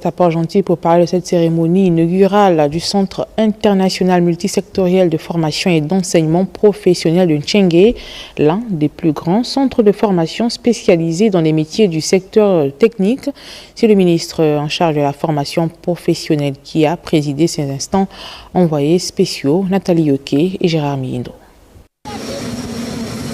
à Port-Gentil pour parler de cette cérémonie inaugurale du Centre international multisectoriel de formation et d'enseignement professionnel de Tchengué, l'un des plus grands centres de formation spécialisés dans les métiers du secteur technique. C'est le ministre en charge de la formation professionnelle qui a présidé ces instants, envoyés spéciaux Nathalie Yoké et Gérard Miindo.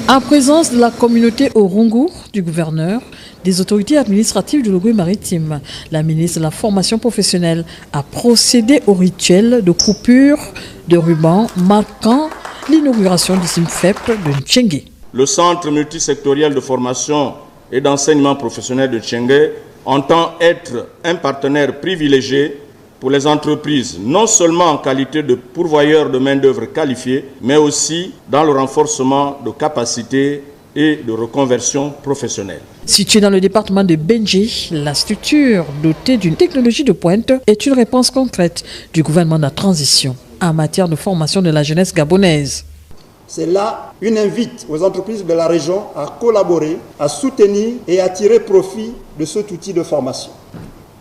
En présence de la communauté Orungu, du gouverneur, des autorités administratives du Logoué-Maritime, la ministre de la formation professionnelle a procédé au rituel de coupure de ruban marquant l'inauguration du SIMFEP de Tchengué. Le Centre multisectoriel de formation et d'enseignement professionnel de Tchengué entend être un partenaire privilégié pour les entreprises, non seulement en qualité de pourvoyeur de main-d'œuvre qualifiée, mais aussi dans le renforcement de capacités et de reconversion professionnelle. Située dans le département de Benji, la structure dotée d'une technologie de pointe est une réponse concrète du gouvernement de la transition en matière de formation de la jeunesse gabonaise. C'est là une invite aux entreprises de la région à collaborer, à soutenir et à tirer profit de cet outil de formation.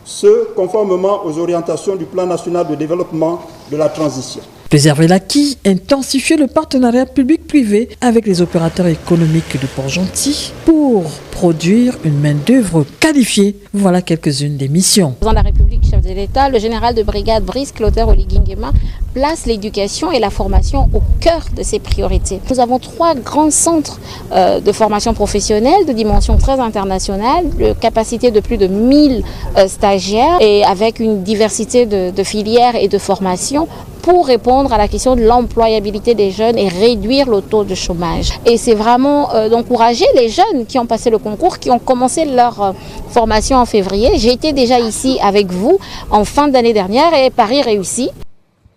Ce conformément aux orientations du Plan national de développement de la transition. Préserver l'acquis, intensifier le partenariat public-privé avec les opérateurs économiques de Port-Gentil pour produire une main-d'œuvre qualifiée. Voilà quelques-unes des missions. Le président de la République, chef de l'État, le général de brigade Brice Clotaire Oligingema place l'éducation et la formation au cœur de ses priorités. Nous avons 3 grands centres de formation professionnelle de dimension très internationale, de capacité de plus de 1000 stagiaires et avec une diversité de filières et de formations pour répondre à la question de l'employabilité des jeunes et réduire le taux de chômage. Et c'est vraiment d'encourager les jeunes qui ont passé le concours, qui ont commencé leur formation en février. J'ai été déjà ici avec vous en fin d'année dernière et pari réussi.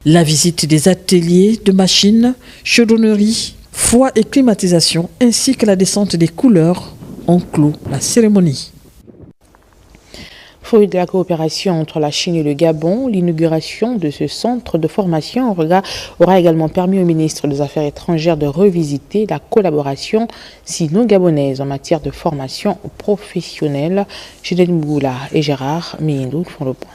La visite des ateliers de machines, chaudronnerie, froid et climatisation, ainsi que la descente des couleurs ont clos la cérémonie. Fruit de la coopération entre la Chine et le Gabon, l'inauguration de ce centre de formation aura également permis au ministre des Affaires étrangères de revisiter la collaboration sino-gabonaise en matière de formation professionnelle. Juliette Mboula et Gérard Miindo font le point.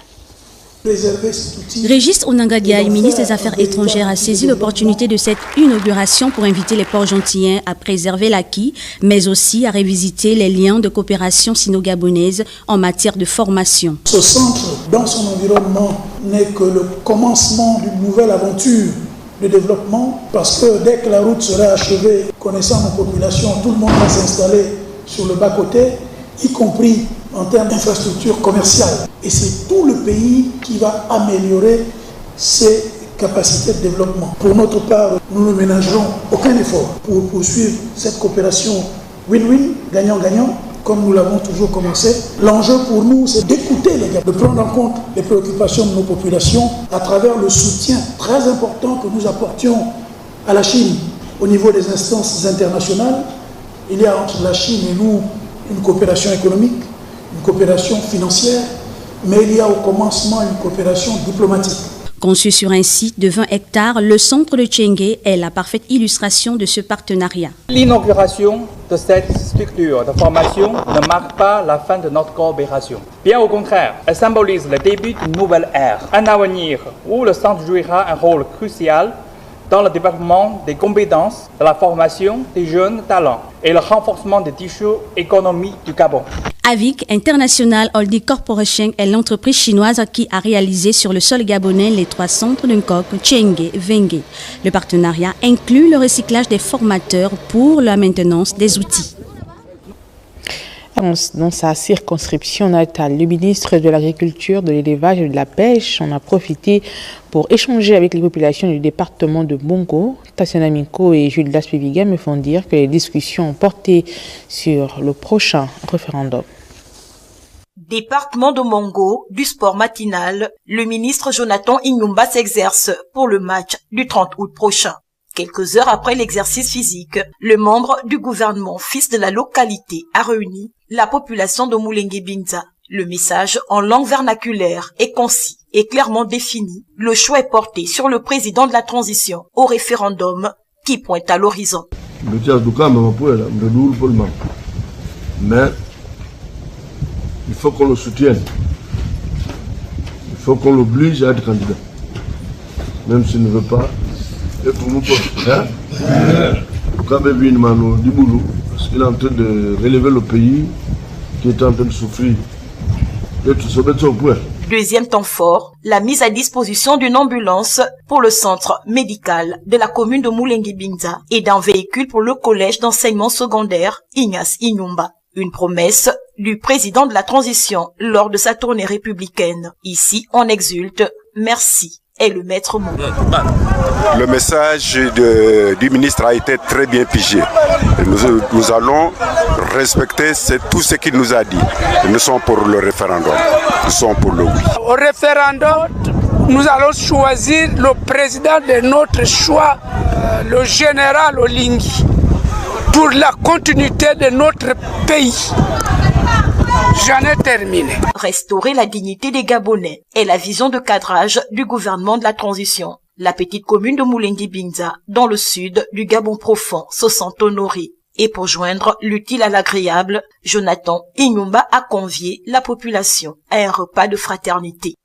Régis Onangadiaï, ministre des Affaires étrangères, a saisi l'opportunité de cette inauguration pour inviter les Port-Gentiliens à préserver l'acquis, mais aussi à révisiter les liens de coopération sino-gabonaise en matière de formation. Ce centre, dans son environnement, n'est que le commencement d'une nouvelle aventure de développement, parce que dès que la route sera achevée, connaissant nos populations, tout le monde va s'installer sur le bas-côté, y compris en termes d'infrastructures commerciales. Et c'est tout le pays qui va améliorer ses capacités de développement. Pour notre part, nous ne ménagerons aucun effort pour poursuivre cette coopération win-win, gagnant-gagnant, comme nous l'avons toujours commencé. L'enjeu pour nous, c'est d'écouter les gars, de prendre en compte les préoccupations de nos populations à travers le soutien très important que nous apportions à la Chine au niveau des instances internationales. Il y a entre la Chine et nous une coopération économique, une coopération financière, mais il y a au commencement une coopération diplomatique. Conçu sur un site de 20 hectares, le centre de Tchengué est la parfaite illustration de ce partenariat. L'inauguration de cette structure de formation ne marque pas la fin de notre coopération. Bien au contraire, elle symbolise le début d'une nouvelle ère, un avenir où le centre jouera un rôle crucial dans le développement des compétences, de la formation des jeunes talents et le renforcement des tissus économiques du Gabon. AVIC International Holding Corporation est l'entreprise chinoise qui a réalisé sur le sol gabonais les 3 centres de Nkok, Tchengué, Vengue. Le partenariat inclut le recyclage des formateurs pour la maintenance des outils. Dans sa circonscription natale, le ministre de l'Agriculture, de l'Élevage et de la Pêche en a profité pour échanger avec les populations du département de Bongo. Tassiana Minko et Jules Daspiviga me font dire que les discussions ont porté sur le prochain référendum. Département de Bongo, du sport matinal, le ministre Jonathan Inyumba s'exerce pour le match du 30 août prochain. Quelques heures après l'exercice physique, le membre du gouvernement fils de la localité a réuni la population de Moulengue Binza. Le message en langue vernaculaire est concis et clairement défini. Le choix est porté sur le président de la transition au référendum qui pointe à l'horizon. Mais il faut qu'on le soutienne. faut qu'on l'oblige à être candidat. Même s'il ne veut pas. Et pour nous, hein? Parce qu'il est en train de relever le pays qui est en train de souffrir. Deuxième temps fort, la mise à disposition d'une ambulance pour le centre médical de la commune de Moulengi-Binza et d'un véhicule pour le collège d'enseignement secondaire Ignace Inyumba. Une promesse du président de la transition lors de sa tournée républicaine. Ici, on exulte. Merci. Et le maître mot. Le message du ministre a été très bien pigé. Nous allons respecter tout ce qu'il nous a dit. Nous sommes pour le référendum. Nous sommes pour le oui. Au référendum, nous allons choisir le président de notre choix, le général Olingi, pour la continuité de notre pays. J'en ai terminé. Restaurer la dignité des Gabonais est la vision de cadrage du gouvernement de la transition. La petite commune de Moulengi-Binza, dans le sud du Gabon profond, se sent honorée. Et pour joindre l'utile à l'agréable, Jonathan Inyumba a convié la population à un repas de fraternité.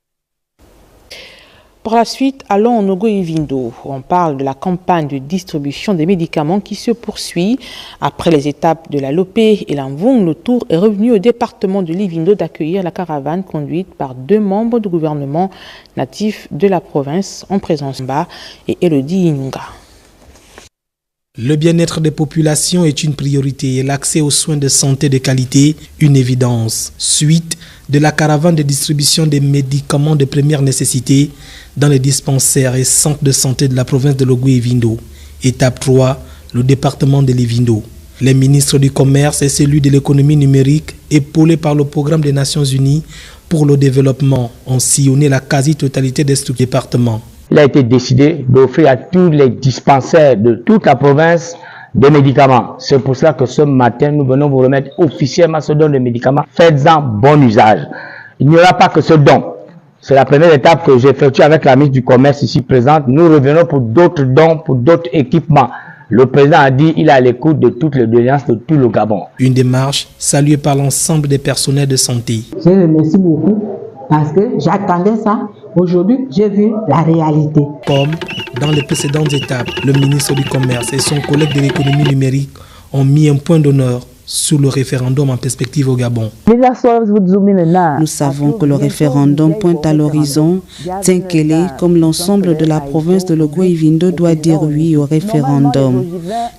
Pour la suite, allons au Nogo-Ivindo. On parle de la campagne de distribution des médicaments qui se poursuit. Après les étapes de la Lopé et l'Amvong, le tour est revenu au département de l'Ivindo d'accueillir la caravane conduite par 2 membres du gouvernement natif de la province en présence Mba et Elodie Inunga. Le bien-être des populations est une priorité et l'accès aux soins de santé de qualité une évidence. Suite de la caravane de distribution des médicaments de première nécessité dans les dispensaires et centres de santé de la province de Logou-Ivindo. Étape 3, le département de l'Ivindo. Les ministres du Commerce et celui de l'économie numérique, épaulés par le programme des Nations Unies pour le développement, ont sillonné la quasi-totalité des départements. Il a été décidé d'offrir à tous les dispensaires de toute la province des médicaments. C'est pour cela que ce matin, nous venons vous remettre officiellement ce don de médicaments. Faites-en bon usage. Il n'y aura pas que ce don. C'est la première étape que j'effectue avec la ministre du Commerce ici présente. Nous revenons pour d'autres dons, pour d'autres équipements. Le président a dit qu'il est à l'écoute de toutes les doléances de tout le Gabon. Une démarche saluée par l'ensemble des personnels de santé. Je remercie beaucoup parce que j'attendais ça. Aujourd'hui, j'ai vu la réalité. Comme dans les précédentes étapes, le ministre du Commerce et son collègue de l'économie numérique ont mis un point d'honneur sur le référendum en perspective au Gabon. Nous savons que le référendum pointe à l'horizon. Tinkele, comme l'ensemble de la province de Logou-Ivindo, doit dire oui au référendum.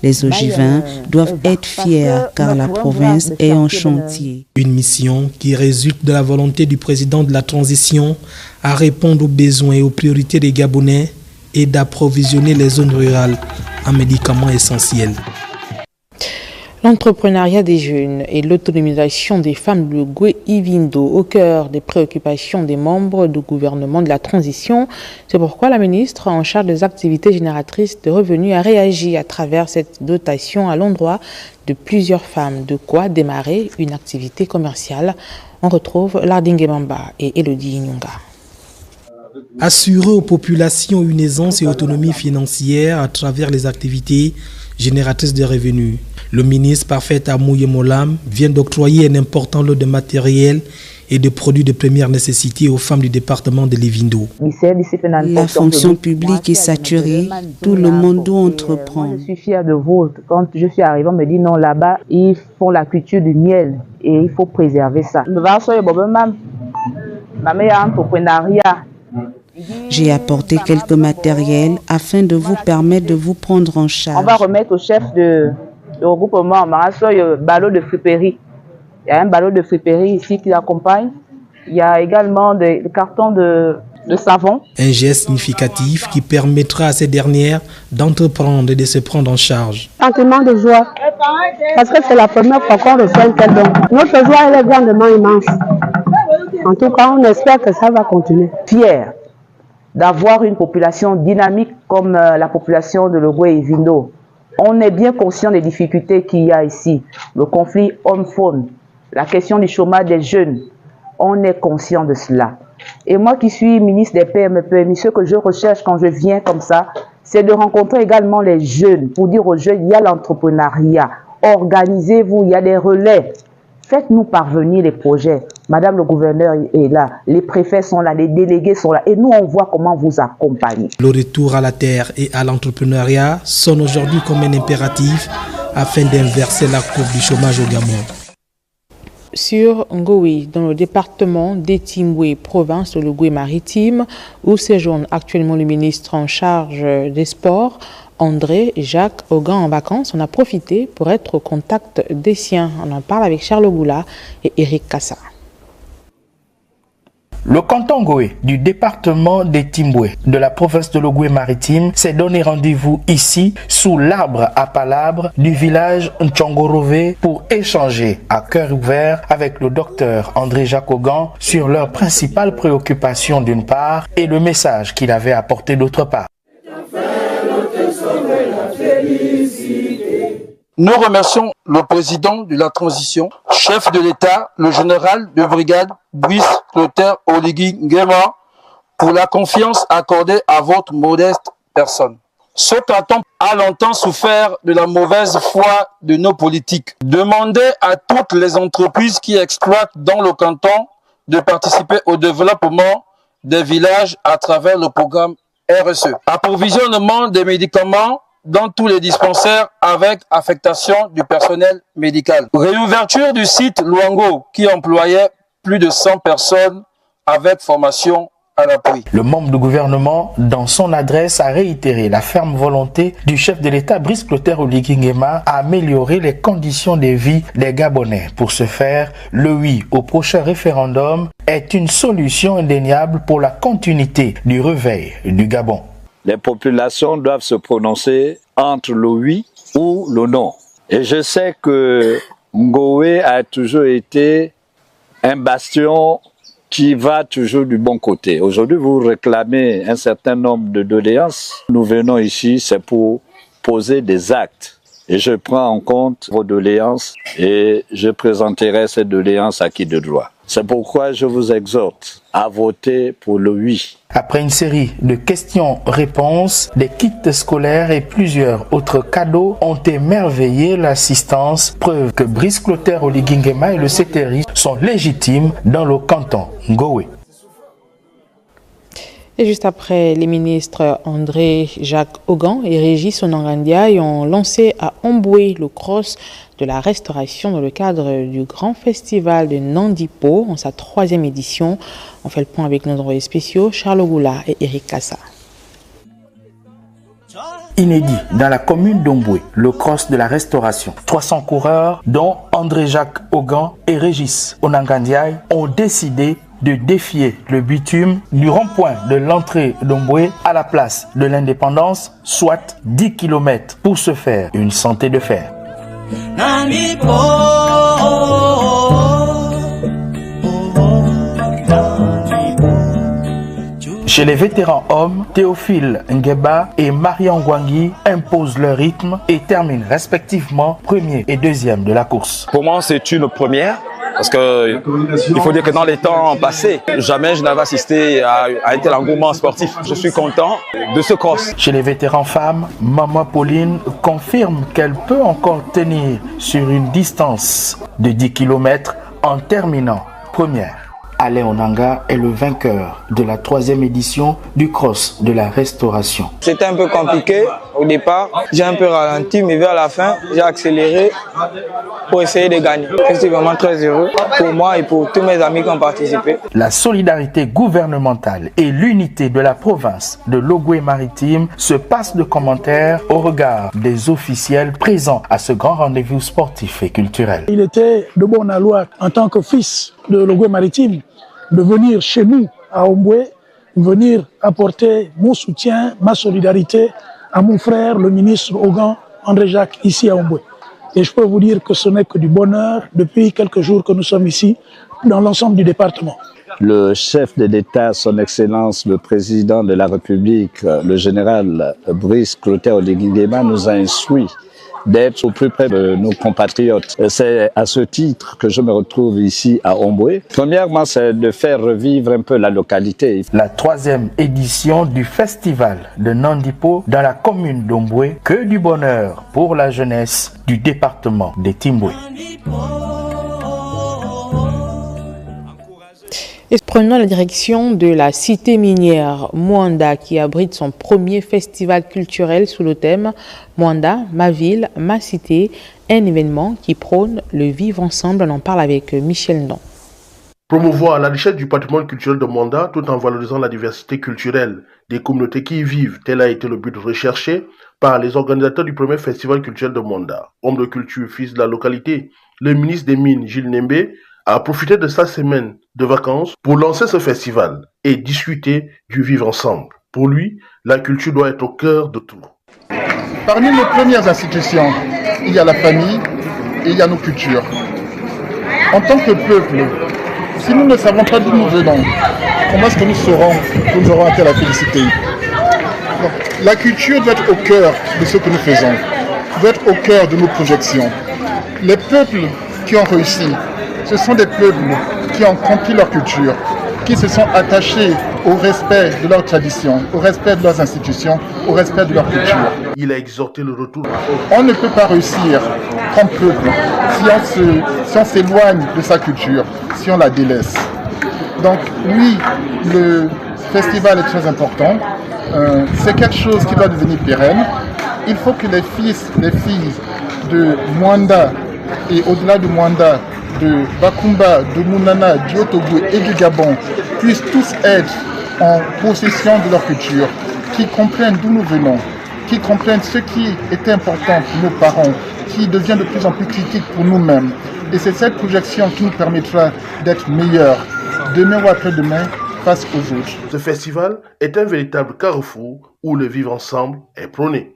Les Ogivins doivent être fiers car la province est en chantier. Une mission qui résulte de la volonté du président de la transition à répondre aux besoins et aux priorités des Gabonais et d'approvisionner les zones rurales en médicaments essentiels. L'entrepreneuriat des jeunes et l'autonomisation des femmes de Logou-Ivindo au cœur des préoccupations des membres du gouvernement de la transition. C'est pourquoi la ministre en charge des activités génératrices de revenus a réagi à travers cette dotation à l'endroit de plusieurs femmes. De quoi démarrer une activité commerciale. On retrouve Lardingue Mamba et Elodie Inyunga. Assurer aux populations une aisance et autonomie financière à travers les activités génératrices de revenus. Le ministre Parfait Amouye Molam vient d'octroyer un important lot de matériel et de produits de première nécessité aux femmes du département de l'Ivindo. La fonction publique est saturée, tout le monde doit entreprendre. Je suis fière de vous. Quand je suis arrivée, on me dit non, là-bas, ils font la culture du miel et il faut préserver ça. J'ai apporté quelques matériels afin de vous permettre de vous prendre en charge. On va remettre au chef de regroupement un ballot de friperie. Il y a un ballot de friperie ici qui l'accompagne. Il y a également des cartons de savon. Un geste significatif qui permettra à ces dernières d'entreprendre et de se prendre en charge. Sentiment de joie, parce que c'est la première fois qu'on reçoit un tel don. Notre joie elle est grandement immense. En tout cas, on espère que ça va continuer. Fier d'avoir une population dynamique comme la population de Logou-Ivindo. On est bien conscient des difficultés qu'il y a ici. Le conflit homme-femme, la question du chômage des jeunes. On est conscient de cela. Et moi qui suis ministre des PME, ce que je recherche quand je viens comme ça, c'est de rencontrer également les jeunes. Pour dire aux jeunes, il y a l'entrepreneuriat. Organisez-vous, il y a des relais. Faites-nous parvenir les projets. Madame le gouverneur est là, les préfets sont là, les délégués sont là. Et nous, on voit comment vous accompagner. Le retour à la terre et à l'entrepreneuriat sonne aujourd'hui comme un impératif afin d'inverser la courbe du chômage au Gabon. Sur Ngowi, dans le département d'Etimbwe, province de l'Ogooué-Maritime, où séjourne actuellement le ministre en charge des sports, André Jacques Ogan en vacances. On a profité pour être au contact des siens. On en parle avec Charles Goula et Eric Kassa. Le canton Ngoé du département d'Etimbwe de la province de l'Ogooué-Maritime s'est donné rendez-vous ici sous l'arbre à palabres du village Ntchongorové pour échanger à cœur ouvert avec le docteur André Jacques Ogan sur leurs principales préoccupations d'une part et le message qu'il avait apporté d'autre part. Nous remercions le président de la transition, chef de l'État, le général de brigade Brice Clotaire Oligui Nguema, pour la confiance accordée à votre modeste personne. Ce canton a longtemps souffert de la mauvaise foi de nos politiques. Demandez à toutes les entreprises qui exploitent dans le canton de participer au développement des villages à travers le programme RSE. Approvisionnement des médicaments dans tous les dispensaires avec affectation du personnel médical. Réouverture du site Luango qui employait plus de 100 personnes avec formation à l'appui. Le membre du gouvernement, dans son adresse, a réitéré la ferme volonté du chef de l'État, Brice Clotaire Oligui Nguema, à améliorer les conditions de vie des Gabonais. Pour ce faire, le oui au prochain référendum est une solution indéniable pour la continuité du réveil du Gabon. Les populations doivent se prononcer entre le oui ou le non. Et je sais que Ngoé a toujours été un bastion qui va toujours du bon côté. Aujourd'hui, vous réclamez un certain nombre de doléances. Nous venons ici, c'est pour poser des actes. Et je prends en compte vos doléances et je présenterai ces doléances à qui de droit. C'est pourquoi je vous exhorte à voter pour le oui. Après une série de questions-réponses, des kits scolaires et plusieurs autres cadeaux ont émerveillé l'assistance, preuve que Brice Clotaire Oligui Nguema et le CTRI sont légitimes dans le canton Ngoé. Et juste après, les ministres André Jacques Ogan et Régis Onangandiaï ont lancé à Omboué le cross de la restauration dans le cadre du grand festival de Nandipo en sa 3e édition. On fait le point avec nos envoyés spéciaux Charles Goula et Eric Kassa. Inédit dans la commune d'Omboué, le cross de la restauration. 300 coureurs, dont André Jacques Ogan et Régis Onangandiaï, ont décidé de défier le bitume du rond-point de l'entrée d'Omboué à la place de l'Indépendance, soit 10 km. Pour ce faire, une santé de fer. Chez les vétérans hommes, Théophile Ngueba et Marian Ngwangi imposent leur rythme et terminent respectivement premier et deuxième de la course. Pour moi, c'est une première. Parce que il faut dire que dans les temps passés, jamais je n'avais assisté à un tel engouement sportif. Je suis content de ce cross. Chez les vétérans femmes, Maman Pauline confirme qu'elle peut encore tenir sur une distance de 10 km en terminant première. Alain Onanga est le vainqueur de la 3e édition du cross de la restauration. C'était un peu compliqué au départ. J'ai un peu ralenti, mais vers la fin, j'ai accéléré pour essayer de gagner. Je suis vraiment très heureux pour moi et pour tous mes amis qui ont participé. La solidarité gouvernementale et l'unité de la province de l'Ogooué-Maritime se passent de commentaires au regard des officiels présents à ce grand rendez-vous sportif et culturel. Il était de bon aloi en tant que fils de l'Ogooué-Maritime de venir chez nous à Omboué, venir apporter mon soutien, ma solidarité à mon frère, le ministre Ogan André Jacques, ici à Omboué. Et je peux vous dire que ce n'est que du bonheur depuis quelques jours que nous sommes ici, dans l'ensemble du département. Le chef de l'État, son Excellence, le président de la République, le général Brice Clotaire Oligui Nguema, nous a instruit d'être au plus près de nos compatriotes. C'est à ce titre que je me retrouve ici à Omboué. Premièrement, c'est de faire revivre un peu la localité. La 3e édition du festival de Nandipo dans la commune d'Omboué, que du bonheur pour la jeunesse du département d'Etimbwe. Et prenons la direction de la cité minière Mwanda qui abrite son premier festival culturel sous le thème Mwanda, ma ville, ma cité, un événement qui prône le vivre ensemble. On en parle avec Michel Ndon. Promouvoir la richesse du patrimoine culturel de Mwanda tout en valorisant la diversité culturelle des communautés qui y vivent, tel a été le but recherché par les organisateurs du premier festival culturel de Mwanda. Homme de culture, fils de la localité, le ministre des Mines, Gilles Nembe, a profité de sa semaine de vacances pour lancer ce festival et discuter du vivre ensemble. Pour lui, la culture doit être au cœur de tout. Parmi nos premières institutions, il y a la famille et il y a nos cultures. En tant que peuple, si nous ne savons pas d'où nous venons, comment est-ce que nous saurons que nous aurons été la félicité? Donc, la culture doit être au cœur de ce que nous faisons, doit être au cœur de nos projections. Les peuples qui ont réussi, ce sont des peuples qui ont compris leur culture, qui se sont attachés au respect de leurs traditions, au respect de leurs institutions, au respect de leur culture. Il a exhorté le retour. On ne peut pas réussir comme peuple si on s'éloigne de sa culture, si on la délaisse. Donc oui, le festival est très important. C'est quelque chose qui doit devenir pérenne. Il faut que les fils, les filles de Mwanda et au-delà de Mwanda, de Bakumba, de Mounana, du Haut-Togo et du Gabon puissent tous être en possession de leur culture, qui comprennent d'où nous venons, qui comprennent ce qui était important pour nos parents, qui devient de plus en plus critique pour nous-mêmes. Et c'est cette projection qui nous permettra d'être meilleurs demain ou après-demain face aux autres. Ce festival est un véritable carrefour où le vivre ensemble est prôné.